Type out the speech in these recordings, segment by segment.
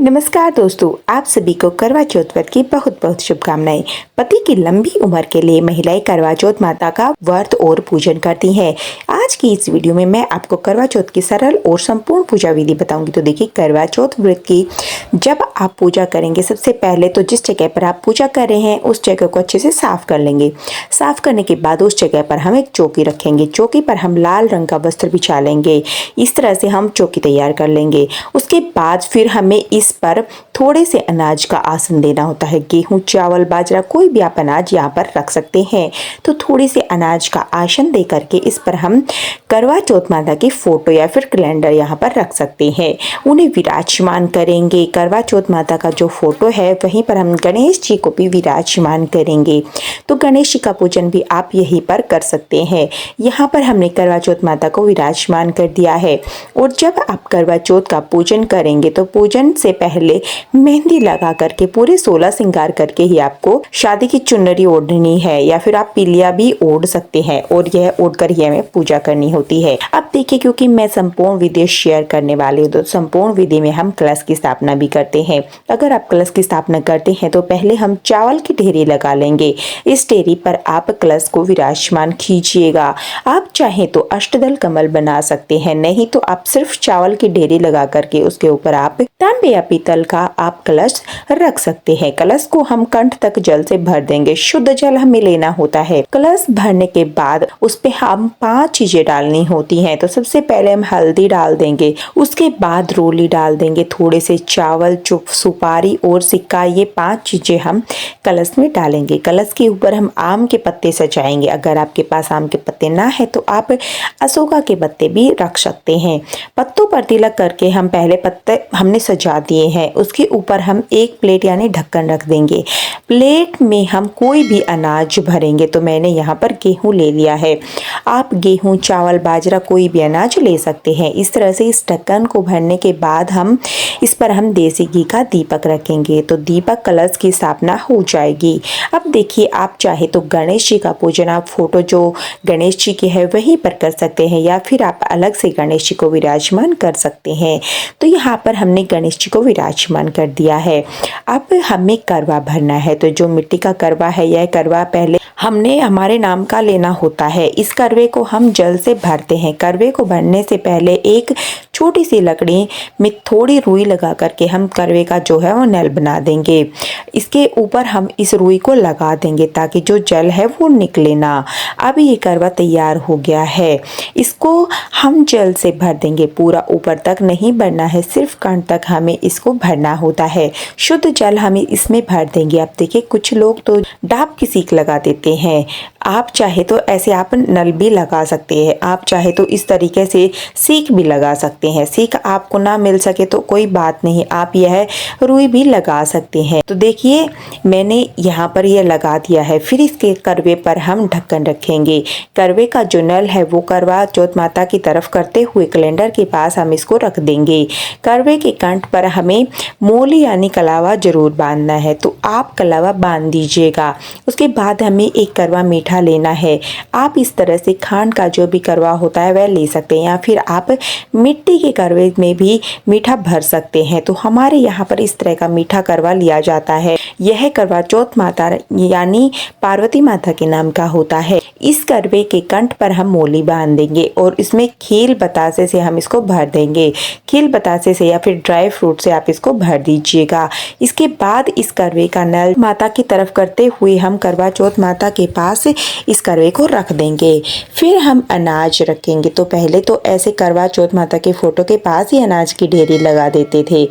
नमस्कार दोस्तों, आप सभी को करवा चौथ व्रत की बहुत बहुत शुभकामनाएं। पति की लंबी उम्र के लिए महिलाएं करवा चौथ माता का व्रत और पूजन करती हैं। आज की इस वीडियो में मैं आपको करवा चौथ की सरल और संपूर्ण पूजा विधि बताऊंगी। तो देखिए, करवा चौथ व्रत की जब आप पूजा करेंगे, सबसे पहले तो जिस जगह पर आप पूजा कर रहे हैं उस जगह को अच्छे से साफ कर लेंगे। साफ करने के बाद उस जगह पर हम एक चौकी रखेंगे। चौकी पर हम लाल रंग का वस्त्र बिछा लेंगे। इस तरह से हम चौकी तैयार कर लेंगे। उसके बाद फिर हमें इस पर थोड़े से अनाज का आसन देना होता है। गेहूं, चावल, बाजरा, कोई भी आप अनाज यहाँ पर रख सकते हैं। तो थोड़ी से अनाज का आसन दे करके इस पर हम करवा चौथ माता की फोटो या फिर कैलेंडर यहाँ पर रख सकते हैं। उन्हें विराजमान करेंगे। करवा चौथ माता का जो फोटो है वहीं पर हम गणेश जी को भी विराजमान करेंगे। तो गणेश जी का पूजन भी आप यहीं पर कर सकते हैं। यहाँ पर हमने करवा चौथ माता को विराजमान कर दिया है। और जब आप करवा चौथ का पूजन करेंगे तो पूजन से पहले मेहंदी लगा करके पूरे 16 श्रृंगार करके ही आपको शादी की चुनरी ओढ़नी है, या फिर आप पीलिया भी ओढ़ सकते हैं और यह ओढ़ कर ही हमें पूजा करनी होती है। अब देखिए, क्योंकि मैं संपूर्ण विधि शेयर करने वाली हूँ तो संपूर्ण विधि में हम कलश की स्थापना भी करते हैं। अगर आप कलश की स्थापना करते हैं तो पहले हम चावल की ढेरी लगा लेंगे। इस ढेरी पर आप कलश को विराजमान कीजिएगा। आप चाहें तो अष्टदल कमल बना सकते हैं, नहीं तो आप सिर्फ चावल की ढेरी लगा करके उसके ऊपर आप तांबे या पीतल का आप कलश रख सकते हैं। कलश को हम कंठ तक जल से भर देंगे। शुद्ध जल हमें लेना होता है। कलश भरने के बाद उस पे हम 5 चीजें डालनी होती हैं। तो सबसे पहले हम हल्दी डाल देंगे, उसके बाद रोली डाल देंगे, थोड़े से चावल, चुप, सुपारी और सिक्का, ये 5 चीजें हम कलश में डालेंगे। कलश के ऊपर हम आम के पत्ते सजाएंगे। अगर आपके पास आम के पत्ते ना है तो आप अशोका के पत्ते भी रख सकते हैं। पत्तों पर तिलक करके हम पहले पत्ते हमने सजा दिए हैं। उसके ऊपर हम एक प्लेट यानी ढक्कन रख देंगे। प्लेट में हम कोई भी अनाज भरेंगे। तो मैंने यहाँ पर गेहूं ले लिया है। आप गेहूं, चावल, बाजरा, कोई भी अनाज ले सकते हैं। इस तरह से इस ढक्कन को भरने के बाद हम इस पर हम देसी घी का दीपक रखेंगे। तो दीपक कलश की स्थापना हो जाएगी। अब देखिए, आप चाहे तो गणेश जी का पूजन आप फोटो जो गणेश जी की है वहीं पर कर सकते हैं, या फिर आप अलग से गणेश जी को विराजमान कर सकते हैं। तो यहाँ पर हमने गणेश जी को विराजमान कर दिया है। अब हमें करवा भरना है। तो जो मिट्टी का करवा है, यह करवा पहले हमने हमारे नाम का लेना होता है। इस करवे को हम जल से भरते हैं। करवे को भरने से पहले एक छोटी सी लकड़ी में थोड़ी रुई लगा करके हम करवे का जो है वो नल बना देंगे। इसके ऊपर हम इस रुई को लगा देंगे ताकि जो जल है वो निकले ना। अब ये करवा तैयार हो गया है। इसको हम जल से भर देंगे। पूरा ऊपर तक नहीं भरना है, सिर्फ कंठ तक हमें इसको भरना होता है। शुद्ध जल हमें इसमें भर देंगे। अब देखिए, कुछ लोग तो डाब की सीख लगा देते हैं। आप चाहे तो ऐसे आप नल भी लगा सकते हैं। आप चाहे तो इस तरीके से सीख भी लगा सकते हैं। सीख आपको ना मिल सके तो कोई बात नहीं, आप यह रुई भी लगा सकते हैं। तो देखिए, मैंने यहाँ पर यह लगा दिया है। फिर इसके करवे पर हम ढक्कन रखेंगे। करवे का जो नल है वो करवा चौथ माता की तरफ करते हुए कैलेंडर के पास हम इसको रख देंगे। करवे के कंठ पर हमें मोली यानी कलावा जरूर बांधना है। तो आप कलावा बांध दीजिएगा। उसके बाद हमें एक करवा मीठा लेना है। आप इस तरह से खांड का जो भी करवा होता है वह ले सकते हैं, या फिर आप मिट्टी के करवे में भी मीठा भर सकते हैं। तो हमारे यहाँ पर इस तरह का मीठा करवा लिया जाता है। यह करवा चौथ माता यानी पार्वती माता के नाम का होता है। इस करवे के कंठ पर हम मोली बांध देंगे और इसमें खील बतासे से हम इसको भर देंगे। खील बतासे से या फिर ड्राई फ्रूट से आप इसको भर दीजिएगा। इसके बाद इस करवे का नल माता की तरफ करते हुए हम करवा चौथ माता के पास इस करवे को रख देंगे। फिर हम अनाज रखेंगे। तो पहले तो ऐसे करवा चौथ माता के फोटो के पास ही अनाज की ढेरी लगा देते थे,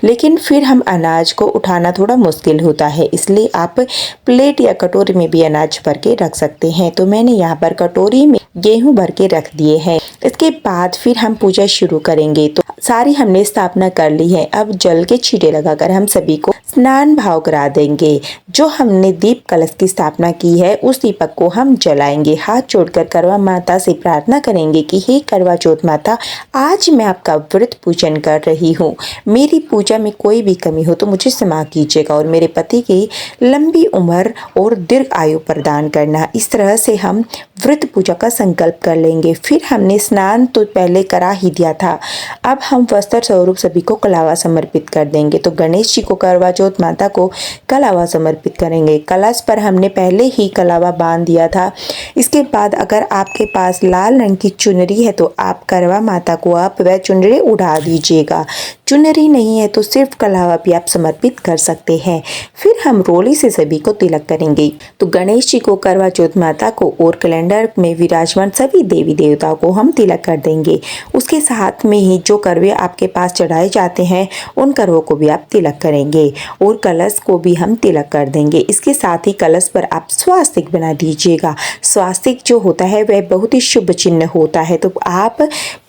लेकिन फिर हम अनाज को उठाना थोड़ा मुश्किल होता है, इसलिए आप प्लेट या कटोरी में भी अनाज भर के रख सकते हैं। तो मैंने यहाँ पर कटोरी में गेहूं भर के रख दिए हैं। इसके बाद फिर हम पूजा शुरू करेंगे। तो सारी हमने स्थापना कर ली है। अब जल के छींटे लगाकर हम सभी को स्नान भाव करा देंगे। जो हमने दीप कलश की स्थापना की है उस दीपक को हम जलाएंगे। हाथ जोड़कर करवा माता से प्रार्थना करेंगे कि हे करवा चौथ माता, आज मैं आपका व्रत पूजन कर रही हूँ। मेरी पूजा में कोई भी कमी हो तो मुझे क्षमा कीजिएगा और मेरे पति की लंबी उम्र और दीर्घ आयु प्रदान करना। इस तरह से हम व्रत पूजा का संकल्प कर लेंगे। फिर हमने स्नान तो पहले करा ही दिया था, अब हम वस्त्र स्वरूप सभी को कलावा समर्पित कर देंगे। तो गणेश जी को करवा चौथ, माता को कलावा समर्पित करेंगे। कलश पर हमने पहले ही कलावा बांध दिया था। इसके बाद अगर आपके पास लाल रंग की चुनरी है तो आप करवा माता को आप वह चुनरी उड़ा दीजिएगा। चुनरी नहीं है तो सिर्फ कलावा भी आप समर्पित कर सकते हैं। फिर हम रोली से सभी को तिलक करेंगे। तो गणेश जी को, करवा चौथ माता को और कैलेंडर में विराजमान सभी देवी देवताओं को हम तिलक कर देंगे। उसके साथ में ही जो करवे आपके पास चढ़ाए जाते हैं उन करवों को भी आप तिलक करेंगे और कलश को भी हम तिलक कर देंगे। इसके साथ ही कलश पर आप स्वास्तिक बना दीजिएगा। स्वास्तिक जो होता है वह बहुत ही शुभ चिन्ह होता है, तो आप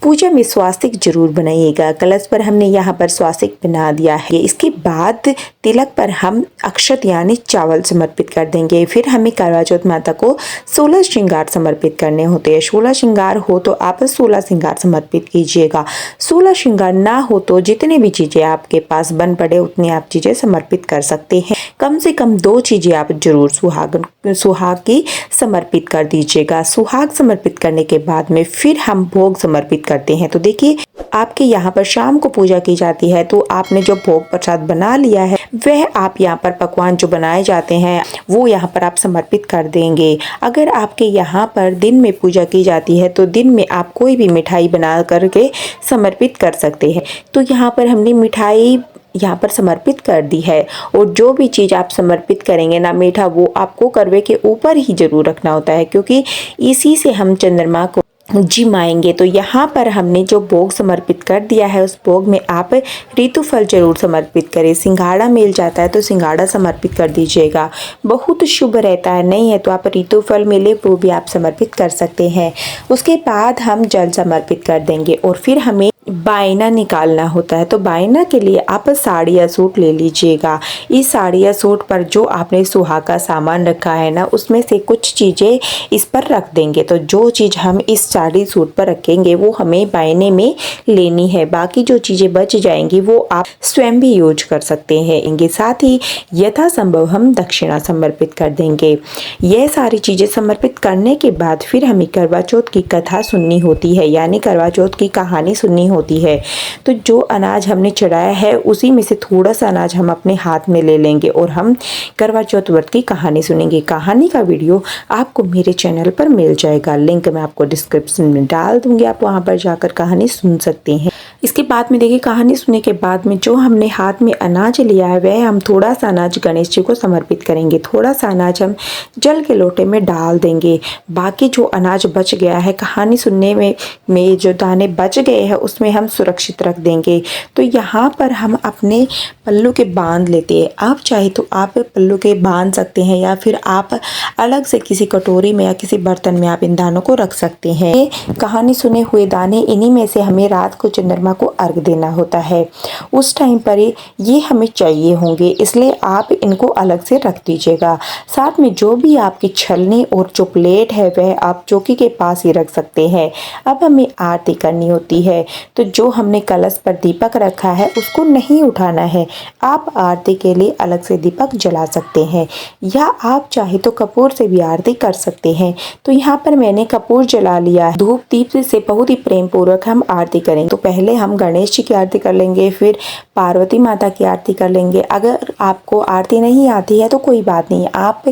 पूजा में स्वास्तिक जरूर बनाइएगा। कलश पर हमने यहाँ पर स्वास्तिक बना दिया है। इसके बाद तिलक पर हम अक्षत यानी चावल समर्पित कर देंगे। फिर हमें करवा चौथ माता को 16 श्रृंगार समर्पित करने होते हैं। 16 श्रृंगार हो तो आप 16 श्रृंगार समर्पित कीजिएगा। 16 श्रृंगार ना हो तो जितने भी चीजें आपके पास बन पड़े उतनी आप चीजें समर्पित कर सकते हैं। कम से कम 2 चीजें आप जरूर सुहाग की समर्पित कर दीजिएगा। सुहाग समर्पित करने के बाद में फिर हम भोग समर्पित करते हैं। तो देखिए, आपके यहाँ पर शाम को पूजा की जाती है तो आपने जो भोग प्रसाद बना लिया है वह आप यहाँ पर पकवान जो बनाए जाते हैं वो यहाँ पर आप समर्पित कर देंगे। अगर आपके यहाँ पर दिन में पूजा की जाती है तो दिन में आप कोई भी मिठाई बना करके समर्पित कर सकते हैं। तो यहाँ पर हमने मिठाई यहाँ पर समर्पित कर दी है और जो भी चीज़ आप समर्पित करेंगे ना मीठा, वो आपको करवे के ऊपर ही जरूर रखना होता है, क्योंकि इसी से हम चंद्रमा को जिमाएंगे। तो यहाँ पर हमने जो भोग समर्पित कर दिया है उस भोग में आप ऋतु फल जरूर समर्पित करें। सिंघाड़ा मिल जाता है तो सिंघाड़ा समर्पित कर दीजिएगा, बहुत शुभ रहता है। नहीं है तो आप ऋतु फल मिले वो भी आप समर्पित कर सकते हैं। उसके बाद हम जल समर्पित कर देंगे और फिर हमें बायना निकालना होता है। तो बायना के लिए आप साड़ी या सूट ले लीजिएगा। इस साड़ी या सूट पर जो आपने सुहाग का सामान रखा है ना उसमें से कुछ चीज़ें इस पर रख देंगे। तो जो चीज़ हम इस साड़ी सूट पर रखेंगे वो हमें बायने में लेनी है। बाकी जो चीज़ें बच जाएंगी वो आप स्वयं भी यूज कर सकते हैं। इनके साथ ही यथासंभव हम दक्षिणा समर्पित कर देंगे। यह सारी चीज़ें समर्पित करने के बाद फिर हमें करवा चौथ की कथा सुननी होती है, यानी करवा चौथ की कहानी सुननी होती है। तो जो अनाज हमने चढ़ाया है उसी में से थोड़ा सा अनाज हम अपने हाथ में ले लेंगे और हम करवा चौथ व्रत की कहानी सुनेंगे। कहानी का वीडियो आपको मेरे चैनल पर मिल जाएगा, लिंक मैं आपको डिस्क्रिप्शन में डाल दूंगी, आप वहां पर जाकर कहानी सुन सकते हैं। इसके बाद में देखिए, कहानी सुनने के बाद में जो हमने हाथ में अनाज लिया है वह हम थोड़ा सा अनाज गणेश जी को समर्पित करेंगे। थोड़ा सा अनाज हम जल के लोटे में डाल देंगे। बाकी जो अनाज बच गया है, कहानी सुनने में जो दाने बच गए हैं उसमें हम सुरक्षित रख देंगे। तो यहाँ पर हम अपने पल्लू के बांध लेते हैं। आप चाहे तो आप पल्लू के बांध सकते हैं या फिर आप अलग से किसी कटोरी में या किसी बर्तन में आप इन दानों को रख सकते हैं। कहानी सुने हुए दाने, इन्हीं में से हमें रात को चंद्रमा को अर्घ देना होता है। उस टाइम पर ये हमें चाहिए होंगे, इसलिए आप इनको अलग से रख दीजिएगा। साथ में जो भी आपकी छलनी और जो प्लेट है वह आप चौकी के पास ही रख सकते हैं। अब हमें आरती करनी होती है। तो जो हमने कलश पर दीपक रखा है उसको नहीं उठाना है। आप आरती के लिए अलग से दीपक जला सकते हैं या आप चाहे तो कपूर से भी आरती कर सकते हैं। तो यहाँ पर मैंने कपूर जला लिया है। धूप दीप से बहुत ही प्रेम पूर्वक हम आरती करेंगे। तो पहले हम गणेश जी की आरती कर लेंगे, फिर पार्वती माता की आरती कर लेंगे। अगर आपको आरती नहीं आती है तो कोई बात नहीं, आप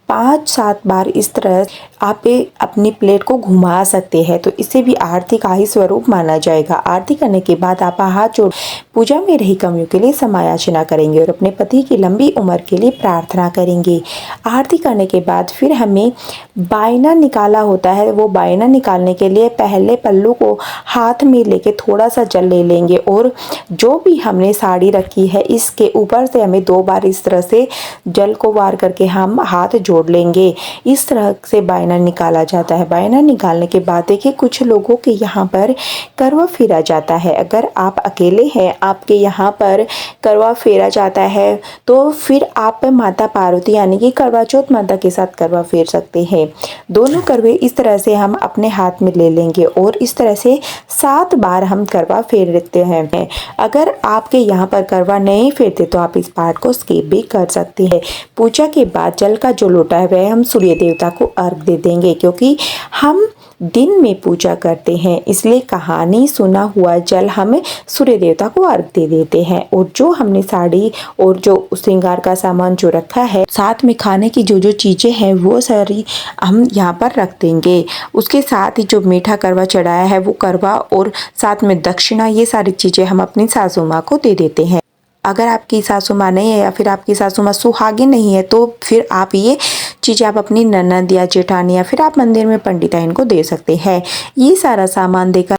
5-7 बार इस तरह आप अपनी प्लेट को घुमा सकते हैं। तो इसे भी आरती का ही स्वरूप माना जाएगा। आरती करने के बाद आप हाथ जोड़ पूजा में रही कमियों के लिए समायाचना करेंगे और अपने पति की लंबी उम्र के लिए प्रार्थना करेंगे। आरती करने के बाद फिर हमें बायना निकाला होता है। वो बायना निकालने के लिए पहले पल्लू को हाथ में लेके थोड़ा सा जल ले लेंगे और जो भी हमने साड़ी रखी है इसके ऊपर से हमें 2 बार इस तरह से जल को वार करके हम हाथ जोड़ लेंगे। इस तरह से बायना बायना निकाला जाता है। बायना निकालने के बाद देखिए कुछ लोगों के यहाँ पर करवा फेरा जाता है। अगर आप अकेले हैं, आपके यहाँ पर करवा फेरा जाता है तो फिर आप माता पार्वती यानी कि करवा चौथ माता के साथ करवा फेर सकते हैं। दोनों करवे इस तरह से हम अपने हाथ में ले लेंगे और इस तरह से 7 बार हम करवा फेर लेते हैं। अगर आपके यहाँ पर करवा नहीं फेरते तो आप इस पार्ट को स्किप भी कर सकते हैं। पूजा के बाद जल का जो लोटा है वह हम सूर्य देवता को अर्घ दे देंगे, क्योंकि हम दिन में पूजा करते हैं इसलिए कहानी सुना हुआ जल हम सूर्य देवता को अर्घ दे देते हैं। और जो हमने साड़ी और जो श्रृंगार का सामान जो रखा है, साथ में खाने की जो जो चीज़ें हैं वो सारी हम यहाँ पर रख देंगे। उसके साथ ही जो मीठा करवा चढ़ाया है वो करवा और साथ में दक्षिणा, ये सारी चीज़ें हम अपनी सासू माँ को दे देते हैं। अगर आपकी सासू माँ नहीं है या फिर आपकी सासू माँ सुहागिन नहीं है तो फिर आप ये चीज़ें आप अपनी ननद या जेठानी या फिर आप मंदिर में पंडिताइन को दे सकते हैं। ये सारा सामान देकर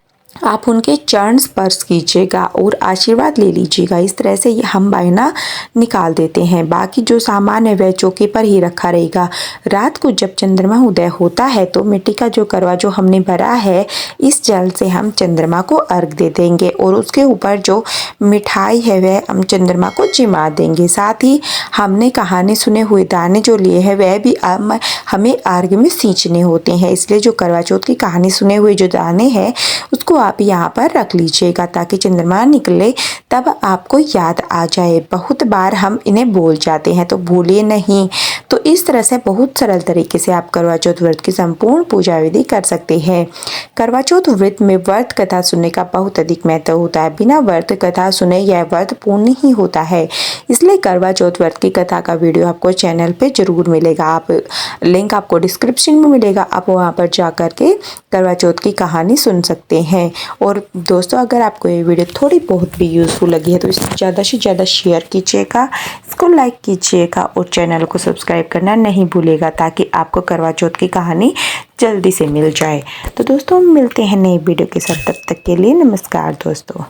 आप उनके चरण स्पर्श कीजिएगा और आशीर्वाद ले लीजिएगा। इस तरह से हम बायना निकाल देते हैं। बाकी जो सामान है वह चौके पर ही रखा रहेगा। रात को जब चंद्रमा उदय होता है तो मिट्टी का जो करवा जो हमने भरा है, इस जल से हम चंद्रमा को अर्घ दे देंगे और उसके ऊपर जो मिठाई है वह हम चंद्रमा को जिमा देंगे। साथ ही हमने कहानी सुने हुए दाने जो लिए हैं वह भी हमें अर्घ में सींचने होते हैं। इसलिए जो करवा चौथ की कहानी सुने हुए जो दाने हैं उसको आप यहाँ पर रख लीजिएगा ताकि चंद्रमा निकले तब आपको याद आ जाए। बहुत बार हम इन्हें भूल जाते हैं तो भूलिए नहीं। तो इस तरह से बहुत सरल तरीके से आप करवा चौथ व्रत की संपूर्ण पूजा विधि कर सकते हैं। करवा चौथ व्रत में व्रत कथा सुनने का बहुत अधिक महत्व होता है। बिना व्रत कथा सुने यह व्रत पूर्ण नहीं होता है। इसलिए करवा चौथ व्रत की कथा का वीडियो आपको चैनल पे जरूर मिलेगा। आप लिंक आपको डिस्क्रिप्शन में मिलेगा, आप वहाँ पर जा कर के करवा चौथ की कहानी सुन सकते हैं। और दोस्तों अगर आपको ये वीडियो थोड़ी बहुत भी यूज़फुल लगी है तो इसे ज़्यादा से ज़्यादा शेयर कीजिएगा, इसको लाइक कीजिएगा और चैनल को सब्सक्राइब करना नहीं भूलिएगा ताकि आपको करवा चौथ की कहानी जल्दी से मिल जाए। तो दोस्तों मिलते हैं नई वीडियो के साथ, तब तक के लिए नमस्कार दोस्तों।